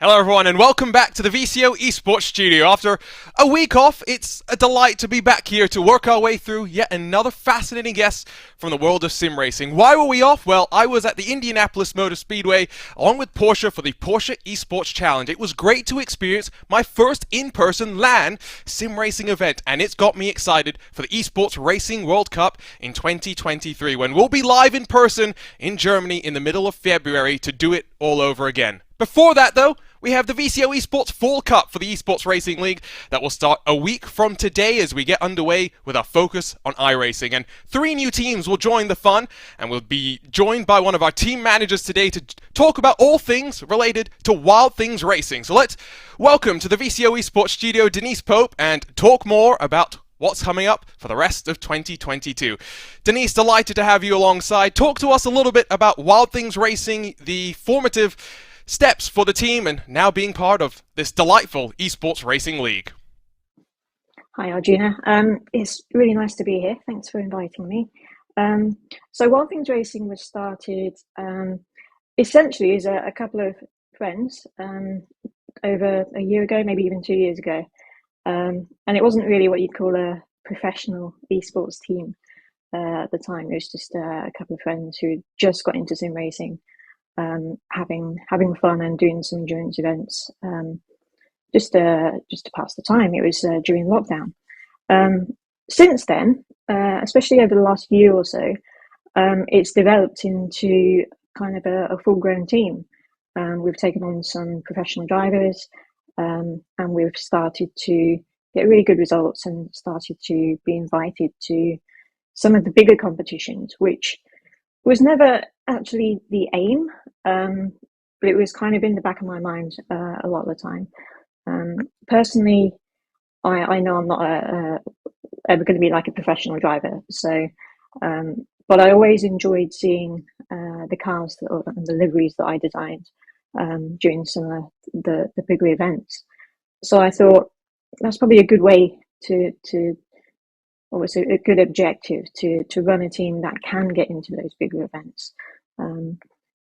Hello everyone and welcome back to the VCO Esports Studio. After a week off, it's a delight to be back here to work our way through yet another fascinating guest from the world of sim racing. Why were we off? Well, I was at the Indianapolis Motor Speedway along with Porsche for the Porsche Esports Challenge. It was great to experience my first in-person LAN sim racing event, and it's got me excited for the Esports Racing World Cup in 2023 when we'll be live in person in Germany in the middle of February to do it all over again. Before that, though, we have the VCO Esports Fall Cup for the Esports Racing League that will start a week from today as we get underway with our focus on iRacing. And 3 new teams will join the fun, and we'll be joined by one of our team managers today to talk about all things related to Wild Things Racing. So let's welcome to the VCO Esports Studio Denise Pope and talk more about what's coming up for the rest of 2022. Denise, delighted to have you alongside. Talk to us a little bit about Wild Things Racing, the formative steps for the team, and now being part of this delightful Esports Racing League. Hi Arjuna, it's really nice to be here. Thanks for inviting me. So Wild Things Racing was started essentially as a couple of friends over a year ago, maybe even 2 years ago. And it wasn't really what you'd call a professional esports team at the time. It was just a couple of friends who had just got into sim racing, having fun and doing some endurance events, just to pass the time. It was during lockdown. Since then, especially over the last year or so, it's developed into kind of a full-grown team. We've taken on some professional drivers, and we've started to get really good results and started to be invited to some of the bigger competitions, which was never actually the aim, but it was kind of in the back of my mind a lot of the time. Personally, I know I'm not ever going to be like a professional driver, so but I always enjoyed seeing the cars and the liveries that I designed during some of the bigger events. So I thought that's probably a good way or was a good objective to run a team that can get into those bigger events.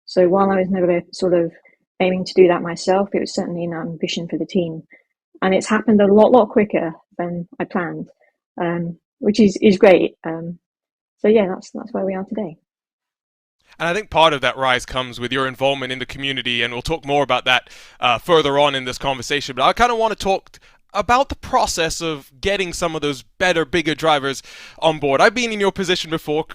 So while I was never sort of aiming to do that myself, it was certainly an ambition for the team, and it's happened a lot quicker than I planned, which is great. So yeah, that's where we are today. And I think part of that rise comes with your involvement in the community, and we'll talk more about that further on in this conversation. But I kind of want to talk about the process of getting some of those better, bigger drivers on board. I've been in your position before,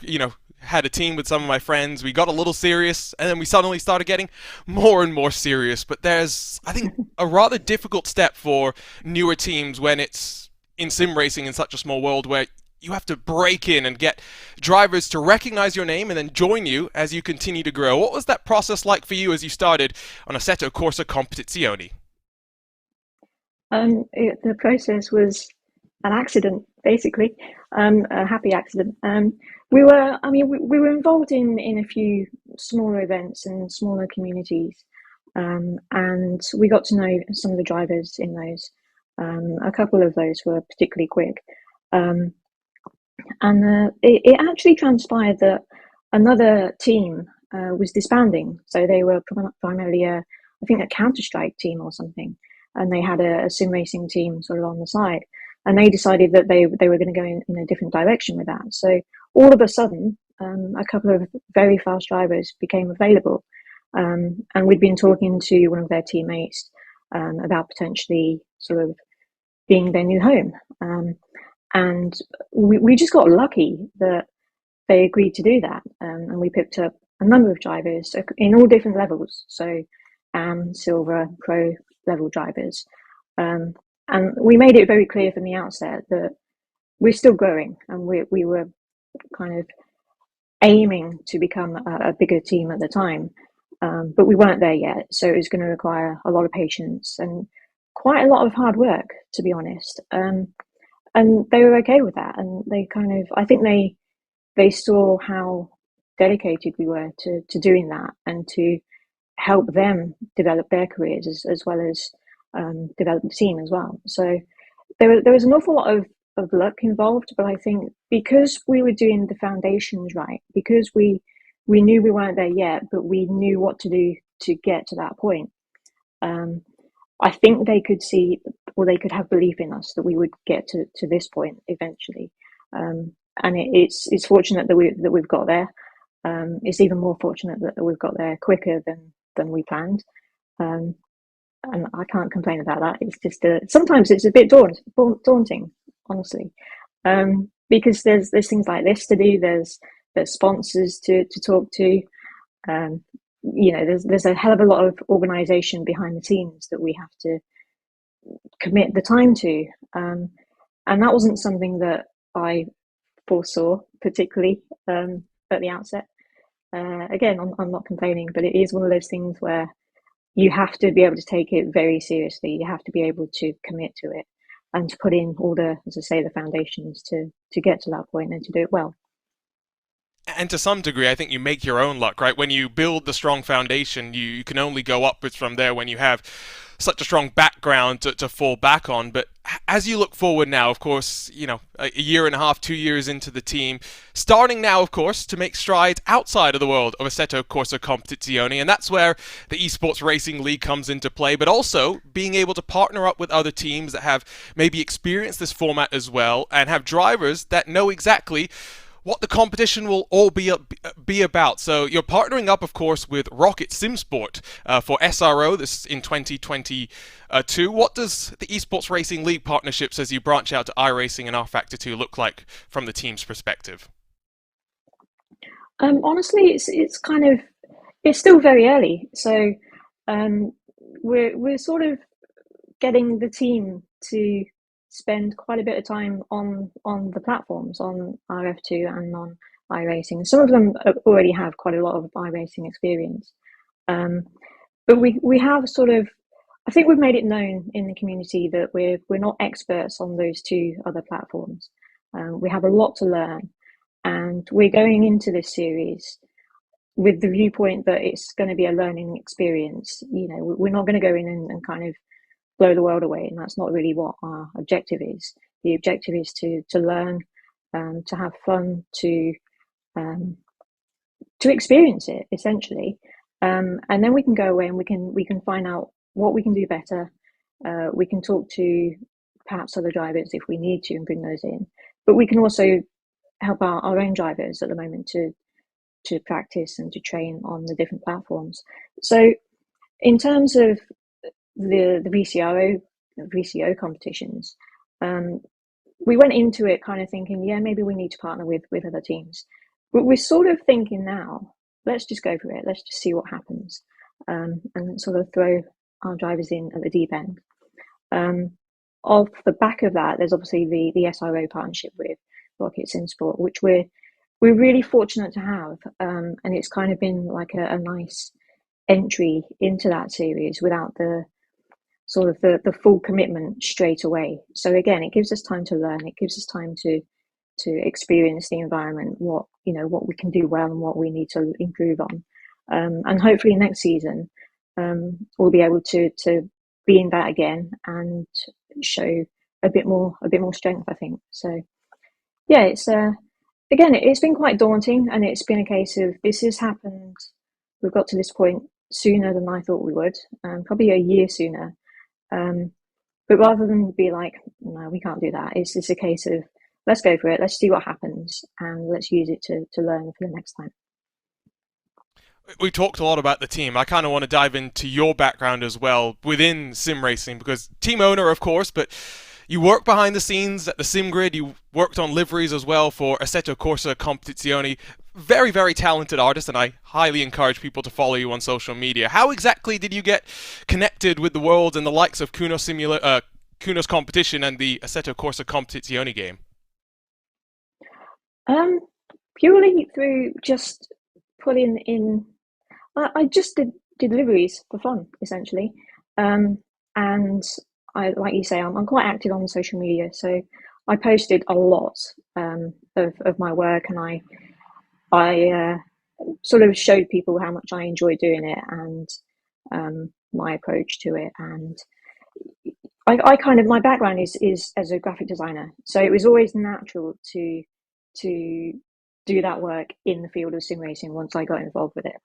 had a team with some of my friends. We got a little serious, and then we suddenly started getting more and more serious. But there's, I think, a rather difficult step for newer teams when it's in sim racing in such a small world where you have to break in and get drivers to recognize your name and then join you as you continue to grow. What was that process like for you as you started on Assetto Corsa Competizione? The process was an accident, basically, a happy accident. We were involved in a few smaller events and smaller communities, and we got to know some of the drivers in those. A couple of those were particularly quick, and it actually transpired that another team was disbanding. So they were primarily I think a Counter-Strike team or something, and they had a sim racing team sort of on the side, and they decided that they were going to go in a different direction with that. So all of a sudden, a couple of very fast drivers became available, and we'd been talking to one of their teammates about potentially sort of being their new home, and we just got lucky that they agreed to do that, and we picked up a number of drivers in all different levels, so silver, pro level drivers, and we made it very clear from the outset that we're still growing, and we were kind of aiming to become a bigger team at the time, but we weren't there yet, so it was going to require a lot of patience and quite a lot of hard work, to be honest. And they were okay with that, and they kind of, I think they saw how dedicated we were to doing that and to help them develop their careers as well as develop the team as well. So there was an awful lot of luck involved, but I think because we were doing the foundations right, because we knew we weren't there yet, but we knew what to do to get to that point. I think they could see, or they could have belief in us that we would get to this point eventually. And it's fortunate that we've got there. It's even more fortunate that we've got there quicker than we planned. Um, and I can't complain about that. It's just sometimes it's a bit daunting, honestly, because there's things like this to do. There's sponsors to talk to. Um, there's a hell of a lot of organisation behind the scenes that we have to commit the time to, and that wasn't something that I foresaw particularly at the outset. Again, I'm not complaining, but it is one of those things where you have to be able to take it very seriously. You have to be able to commit to it and to put in all the, as I say, the foundations to get to that point and to do it well. And to some degree, I think you make your own luck, right? When you build the strong foundation, you can only go upwards from there when you have such a strong background to fall back on. But as you look forward now, of course, a year and a half, 2 years into the team, starting now, of course, to make strides outside of the world of Assetto Corsa Competizione, and that's where the Esports Racing League comes into play, but also being able to partner up with other teams that have maybe experienced this format as well and have drivers that know exactly what the competition will all be about. So you're partnering up, of course, with Rocket Simsport for SRO this in 2022. What does the Esports Racing League partnerships as you branch out to iRacing and rFactor 2 look like from the team's perspective? Honestly, it's still very early. So we're sort of getting the team to spend quite a bit of time on the platforms, on RF2 and on iRacing. Some of them already have quite a lot of iRacing experience, but we have sort of, I think we've made it known in the community that we're not experts on those two other platforms. We have a lot to learn, and we're going into this series with the viewpoint that it's going to be a learning experience. We're not going to go in and kind of blow the world away, and that's not really what our objective is. The objective is to learn, to have fun, to experience it essentially, and then we can go away and we can find out what we can do better. We can talk to perhaps other drivers if we need to and bring those in, but we can also help our own drivers at the moment to practice and to train on the different platforms. So in terms of the VCO competitions, we went into it kind of thinking, yeah, maybe we need to partner with other teams. But we're sort of thinking now, let's just go for it. Let's just see what happens, and sort of throw our drivers in at the deep end. Off the back of that, there's obviously the SRO partnership with Rocket Simsport, which we're really fortunate to have, and it's kind of been like a nice entry into that series without the sort of the full commitment straight away. So again, it gives us time to learn. It gives us time to experience the environment, what we can do well and what we need to improve on, and hopefully next season we'll be able to be in that again and show a bit more strength, I think. So yeah, it's again, it's been quite daunting, and it's been a case of this has happened. We've got to this point sooner than I thought we would, probably a year sooner. But rather than be like, no, we can't do that, it's just a case of let's go for it, let's see what happens, and let's use it to learn for the next time. We talked a lot about the team. I kind of want to dive into your background as well within sim racing, because team owner, of course, but you work behind the scenes at the sim grid. You worked on liveries as well for Assetto Corsa Competizione. Very, very talented artist, and I highly encourage people to follow you on social media. How exactly did you get connected with the world and the likes of Kunos Competition and the Assetto Corsa Competizione game? Purely through just putting in. I just did deliveries for fun, essentially, and I, like you say, I'm quite active on social media, so I posted a lot of my work, and I sort of showed people how much I enjoy doing it and my approach to it. And I kind of, my background is as a graphic designer, so it was always natural to do that work in the field of sim racing once I got involved with it.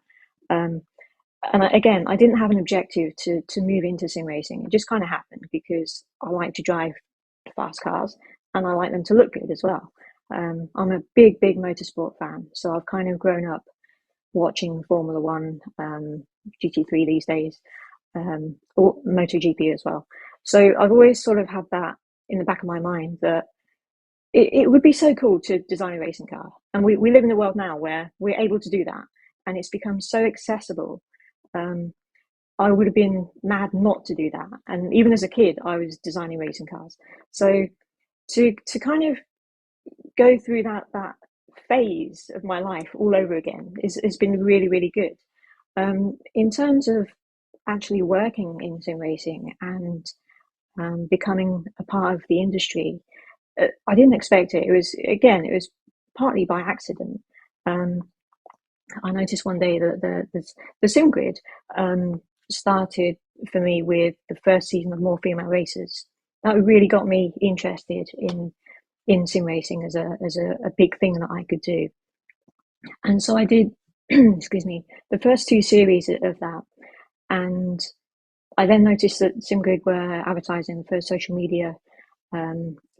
again, I didn't have an objective to move into sim racing. It just kind of happened because I like to drive fast cars and I like them to look good as well. I'm a big motorsport fan, so I've kind of grown up watching Formula One, GT3 these days, or MotoGP as well. So I've always sort of had that in the back of my mind that it would be so cool to design a racing car. And we live in a world now where we're able to do that, and it's become so accessible. Um, I would have been mad not to do that. And even as a kid, I was designing racing cars. So to kind of go through that phase of my life all over again has been really good. In terms of actually working in sim racing and becoming a part of the industry, I didn't expect it. It was partly by accident. Um, I noticed one day that the sim grid started for me with the first season of More Female Racers. That really got me interested in sim racing as a big thing that I could do. And so I did, excuse me, the first two series of that. And I then noticed that SimGrid were advertising for a social media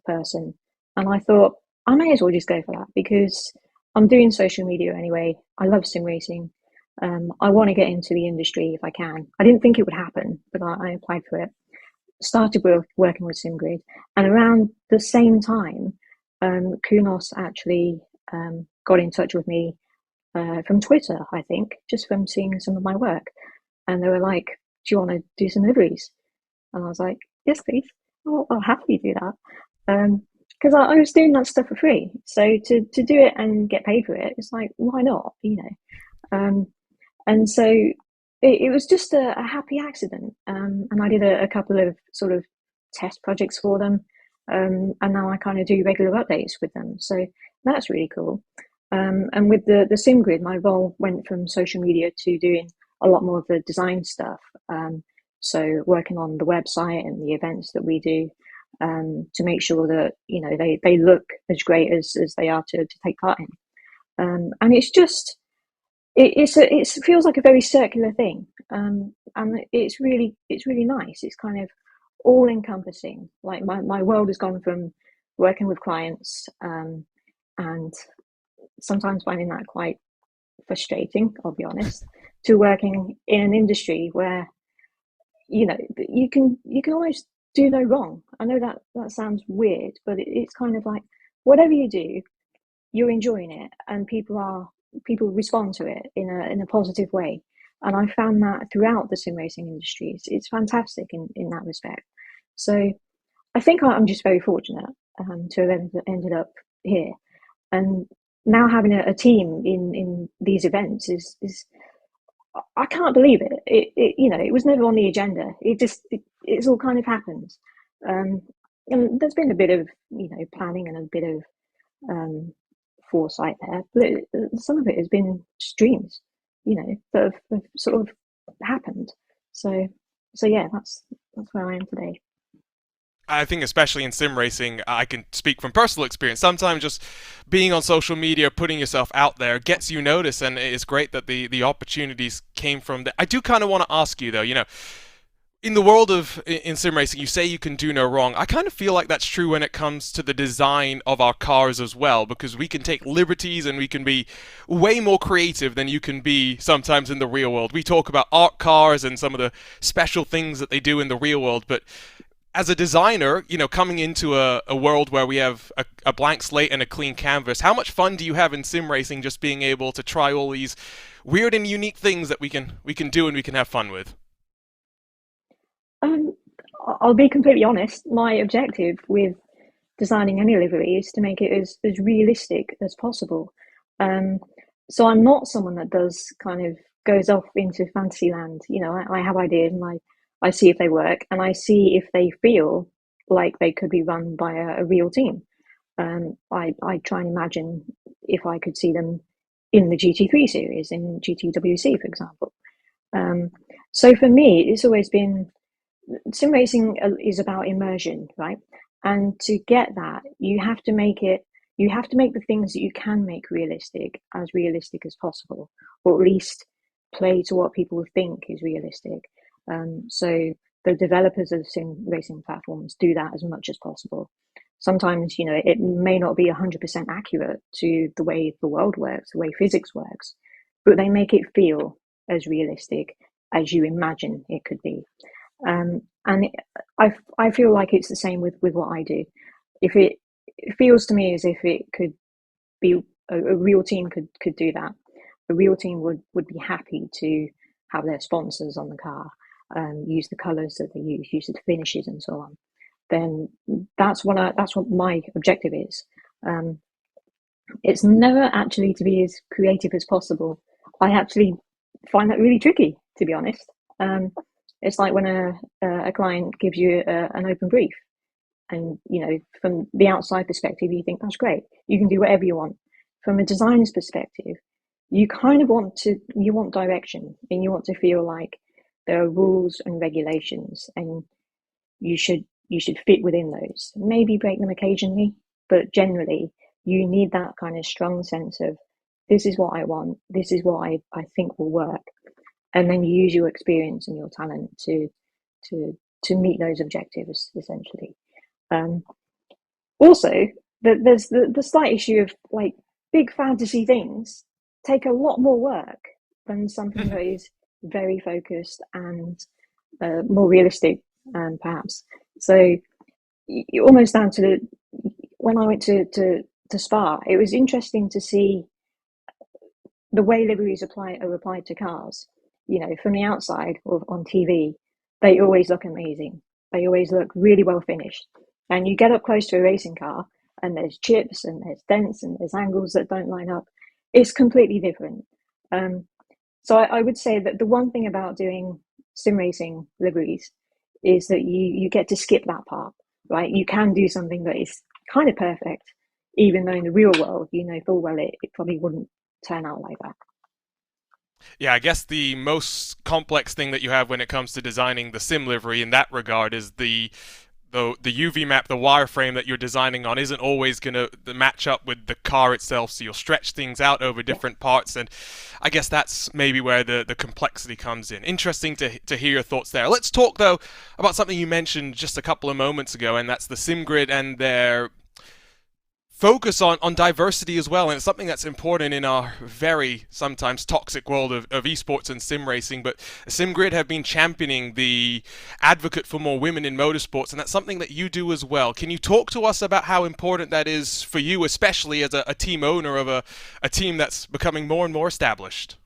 person. And I thought, I may as well just go for that because I'm doing social media anyway. I love sim racing. I want to get into the industry if I can. I didn't think it would happen, but I applied for it. Started working with SimGrid. And around the same time, Kunos actually got in touch with me from Twitter, I think, just from seeing some of my work. And they were like, do you want to do some liveries? And I was like, yes, please. I'll happily do that. Because I was doing that stuff for free. So to do it and get paid for it, it's like, why not? And so it was just a happy accident. And I did a couple of sort of test projects for them. And now I kind of do regular updates with them. So that's really cool. And with the SimGrid, my role went from social media to doing a lot more of the design stuff. So working on the website and the events that we do to make sure that they look as great as they are to take part in. And it's just it feels like a very circular thing, and it's really nice. It's kind of all encompassing. Like my world has gone from working with clients and sometimes finding that quite frustrating, I'll be honest, to working in an industry where you can almost do no wrong. I know that sounds weird, but it's kind of like whatever you do, you're enjoying it, and people respond to it in a positive way. And I found that throughout the sim racing industry, it's fantastic in that respect. So I think I'm just very fortunate to have ended up here, and now having a team in these events is I can't believe it. It was never on the agenda. It's all kind of happened. And there's been a bit of planning and a bit of foresight there, but some of it has been just dreams, that have sort of happened. So yeah, that's where I am today. I think especially in sim racing, I can speak from personal experience. Sometimes just being on social media, putting yourself out there gets you noticed, and it's great that the opportunities came from that. I do kind of want to ask you though, in the world of in sim racing, you say you can do no wrong. I kind of feel like that's true when it comes to the design of our cars as well, because we can take liberties and we can be way more creative than you can be sometimes in the real world. We talk about art cars and some of the special things that they do in the real world, but as a designer, coming into a world where we have a blank slate and a clean canvas, how much fun do you have in sim racing just being able to try all these weird and unique things that we can do and we can have fun with? Um, I'll be completely honest. My objective with designing any livery is to make it as realistic as possible. Um, so I'm not someone that does kind of goes off into fantasy land. I have ideas and I see if they work and I see if they feel like they could be run by a real team. I try and imagine if I could see them in the GT3 series, in GTWC, for example. Um, so for me, it's always been sim racing is about immersion, right? And to get that, you have to make the things that you can make realistic as possible, or at least play to what people think is realistic. So the developers of sim racing platforms do that as much as possible. Sometimes, it may not be 100% accurate to the way the world works, the way physics works, but they make it feel as realistic as you imagine it could be. And I feel like it's the same with what I do. If it feels to me as if it could be a real team could do that. A real team would be happy to have their sponsors on the car, use the colours that they use the finishes and so on. Then that's what my objective is. It's never actually to be as creative as possible. I actually find that really tricky, to be honest. It's like when a client gives you an open brief, and from the outside perspective, you think that's great. You can do whatever you want. From a designer's perspective, you kind of want direction, and you want to feel like there are rules and regulations, and you should fit within those. Maybe break them occasionally, but generally you need that kind of strong sense of, this is what I want, this is what I think will work, and then you use your experience and your talent to meet those objectives, essentially. Also, there's the slight issue of, like, big fantasy things take a lot more work than something that is very focused and more realistic, perhaps. So you're almost down to when I went to Spa, it was interesting to see the way liveries are applied to cars. From the outside or on TV, they always look amazing. They always look really well finished. And you get up close to a racing car, and there's chips and there's dents and there's angles that don't line up. It's completely different. So I would say that the one thing about doing sim racing liveries is that you get to skip that part, right? You can do something that is kind of perfect, even though in the real world, full well it probably wouldn't turn out like that. Yeah, I guess the most complex thing that you have when it comes to designing the sim livery in that regard is the UV map, the wireframe that you're designing on isn't always going to match up with the car itself, so you'll stretch things out over different parts, and I guess that's maybe where the complexity comes in. Interesting to hear your thoughts there. Let's talk, though, about something you mentioned just a couple of moments ago, and that's the SimGrid and their focus on diversity as well, and it's something that's important in our very sometimes toxic world of esports and sim racing. But SimGrid have been championing the advocate for more women in motorsports, and that's something that you do as well. Can you talk to us about how important that is for you, especially as a team owner of a team that's becoming more and more established?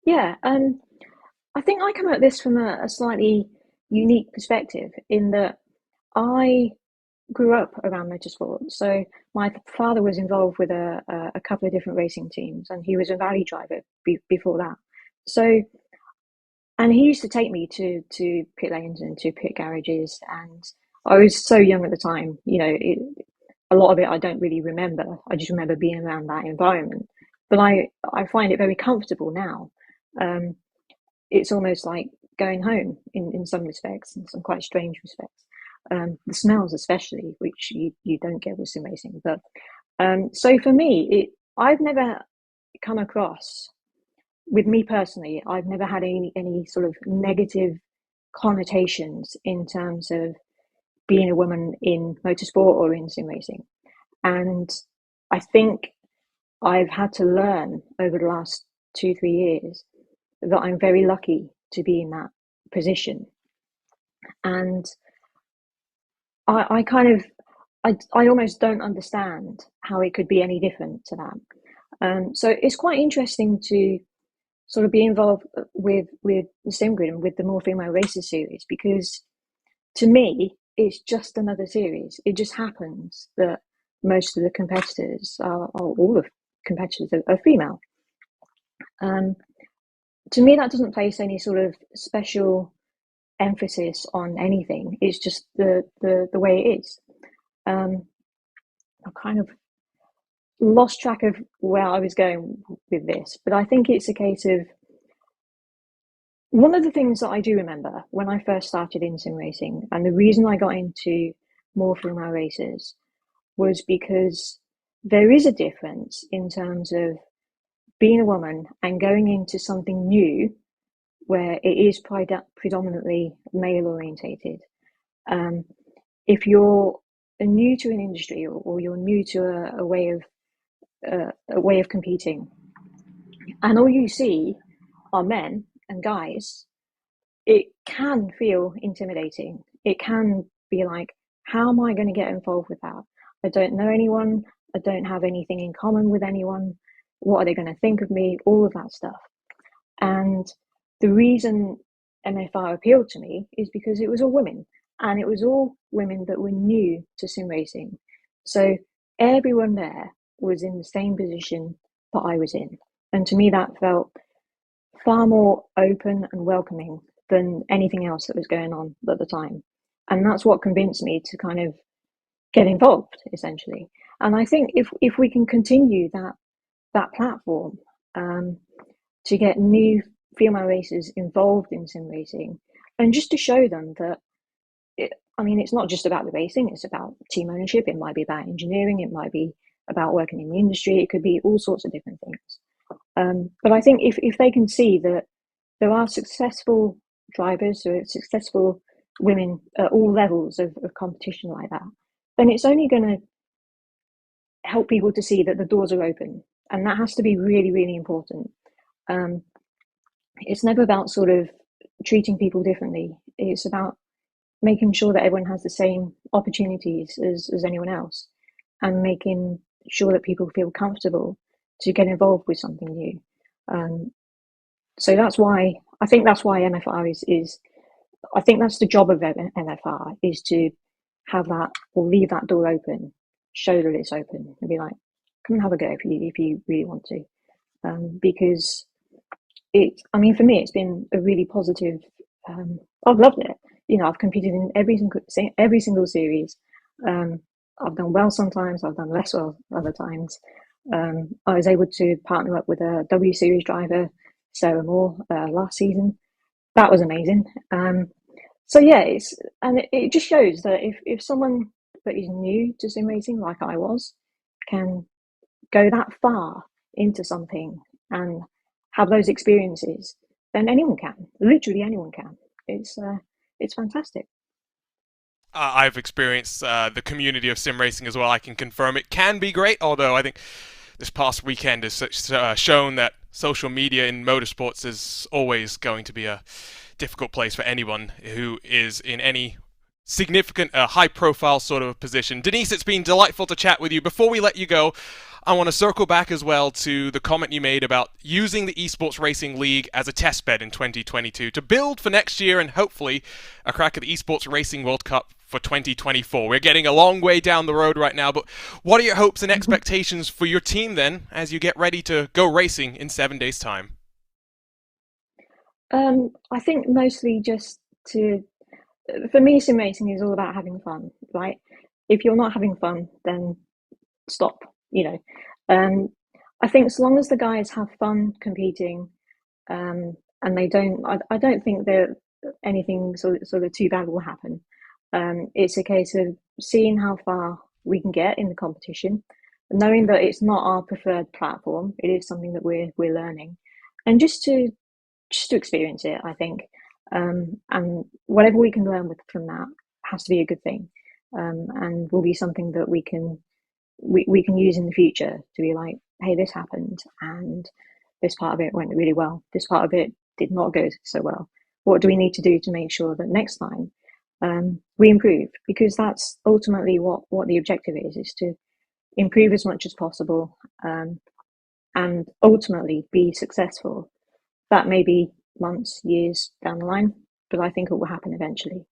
Yeah, I think I come at this from a slightly unique perspective, in that I grew up around motorsport. So my father was involved with a couple of different racing teams, and he was a rally driver before that. So, and he used to take me to pit lanes and to pit garages, and I was so young at the time. A lot of it I don't really remember. I just remember being around that environment. But I find it very comfortable now. It's almost like going home in some respects, in some quite strange respects. The smells especially, which you don't get with sim racing. But so for me, I've never come across, with me personally, I've never had any sort of negative connotations in terms of being a woman in motorsport or in sim racing. And I think I've had to learn over the last 2-3 years that I'm very lucky to be in that position. And I kind of, I almost don't understand how it could be any different to that. So it's quite interesting to sort of be involved with the SimGrid and with the More Female Racers series, because to me, it's just another series. It just happens that most of the competitors all the competitors are female. To me, that doesn't place any sort of special emphasis on anything. It's just the way it is. I kind of lost track of where I was going with this, but I think it's a case of, one of the things that I do remember when I first started in sim racing, and the reason I got into More Female Racers, was because there is a difference in terms of being a woman and going into something new where it is predominantly male orientated. If you're new to an industry, or you're new to a way of competing, and all you see are men and guys, it can feel intimidating. It can be like, how am I going to get involved with that? I don't know anyone. I don't have anything in common with anyone. What are they going to think of me? All of that stuff. And the reason MFR appealed to me is because it was all women, and it was all women that were new to sim racing. So everyone there was in the same position that I was in. And to me, that felt far more open and welcoming than anything else that was going on at the time. And that's what convinced me to kind of get involved, essentially. And I think if we can continue that platform, to get new female racers involved in sim racing, and just to show them that it's not just about the racing, it's about team ownership, it might be about engineering, it might be about working in the industry, it could be all sorts of different things. But I think if they can see that there are successful drivers or successful women at all levels of competition like that, then it's only going to help people to see that the doors are open. And that has to be really, really important. It's never about sort of treating people differently. It's about making sure that everyone has the same opportunities as anyone else, and making sure that people feel comfortable to get involved with something new. So that's why MFR is I think that's the job of MFR, is to have that, or leave that door open, show that it's open, and be like, come and have a go if you really want to. Because for me, it's been a really positive. I've loved it. I've competed in every single series. I've done well sometimes. I've done less well other times. I was able to partner up with a W Series driver, Sarah Moore, last season. That was amazing. So yeah, it just shows that if someone that is new to sim racing, like I was, can go that far into something and have those experiences, then anyone can. Literally anyone can. It's fantastic. I've experienced the community of sim racing as well. I can confirm it can be great, although I think this past weekend has shown that social media in motorsports is always going to be a difficult place for anyone who is in any significant, high-profile sort of position. Denise, it's been delightful to chat with you. Before we let you go, I want to circle back as well to the comment you made about using the Esports Racing League as a testbed in 2022 to build for next year and hopefully a crack at the Esports Racing World Cup for 2024. We're getting a long way down the road right now, but what are your hopes and expectations for your team then as you get ready to go racing in 7 days' time? I think mostly for me, sim racing is all about having fun, right? If you're not having fun, then stop, I think as long as the guys have fun competing, and they don't, I don't think that anything sort of too bad will happen. It's a case of seeing how far we can get in the competition, knowing that it's not our preferred platform. It is something that we're learning, and just to experience it, I think. And whatever we can learn from that has to be a good thing, and will be something that we can use in the future to be like, hey, this happened, and this part of it went really well. This part of it did not go so well. What do we need to do to make sure that next time we improve? Because that's ultimately what the objective is to improve as much as possible, and ultimately be successful. That may be months, years down the line, but I think it will happen eventually.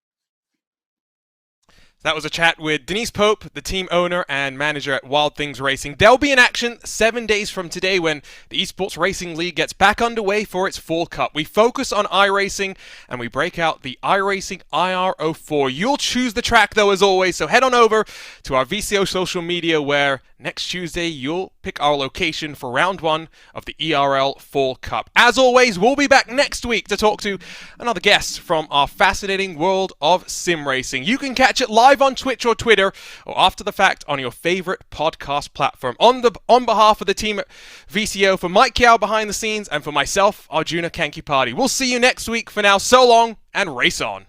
That was a chat with Denise Pope, the team owner and manager at Wild Things Racing. They'll be in action 7 days from today when the Esports Racing League gets back underway for its Fall Cup. We focus on iRacing and we break out the iRacing IR04. You'll choose the track though, as always, so head on over to our VCO social media where next Tuesday you'll pick our location for round 1 of the ERL Fall Cup. As always, we'll be back next week to talk to another guest from our fascinating world of sim racing. You can catch it live on Twitch or Twitter, or after the fact on your favorite podcast platform. On behalf of the team at VCO, for Mike Kiao behind the scenes, and for myself, Arjuna Kankipati. We'll see you next week. For now, so long, and race on.